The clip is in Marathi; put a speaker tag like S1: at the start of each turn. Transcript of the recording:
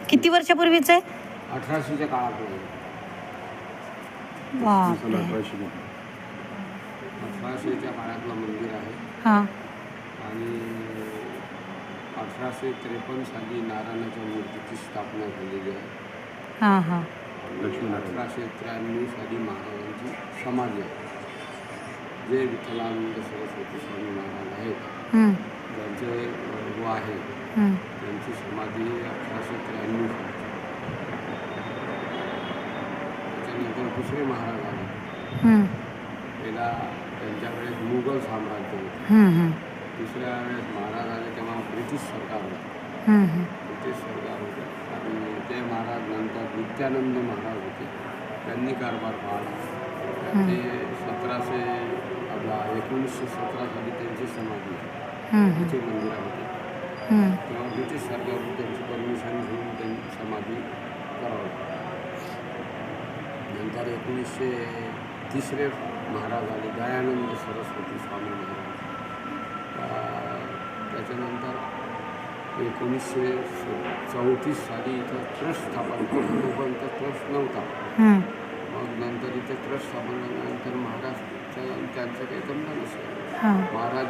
S1: किती वर्षापूर्वीच आहे?
S2: 1800च्या काळापूर्वी.
S1: बापरे.
S2: 1800च्या काळातलं मंदिर आहे.
S1: हां
S2: आणि 1853 साली नारायणाच्या मूर्तीची स्थापना झालेली आहे.
S1: हां हां
S2: 1893 साली महाराजांची समाधी आहे. जे विठ्ठलानंद सरस्वती स्वामी महाराज आहेत,
S1: हं,
S2: ज्यांचे गुरु आहे,
S1: हं.
S2: त्यांची समाधी 1893 साली. त्याच्यानंतर दुसरे महाराज आले.
S1: हं,
S2: पहिला त्यांच्याकडे मुघल साम्राज्य होते.
S1: हं, हं,
S2: दुसऱ्या वेळेस महाराज आले तेव्हा ब्रिटिश सरकार होतं.
S1: हं, हं.
S2: ब्रिटिश सरकार होते आणि ते महाराज नंतर नित्यानंद महाराज होते. त्यांनी कारभार पाळला. ते 1917 साली त्यांची समाधी
S1: हं, हं.
S2: तिथे मंदिरामध्ये.
S1: हं.
S2: तेव्हा ब्रिटिश सरकारने त्यांची परमिशन घेऊन त्यांची समाधी करावी. नंतर 1930 महाराज आले, दयानंद सरस्वती स्वामी महाराज. त्याच्यानंतर 1934 साली इथं ट्रस्ट स्थापन केलं. तोपर्यंत ट्रस्ट नव्हता.
S1: हं.
S2: मग नंतर इथे ट्रस्ट स्थापन झाल्यानंतर महाराज त्यांचं काही जमलं नसेल.
S1: हां
S2: महाराज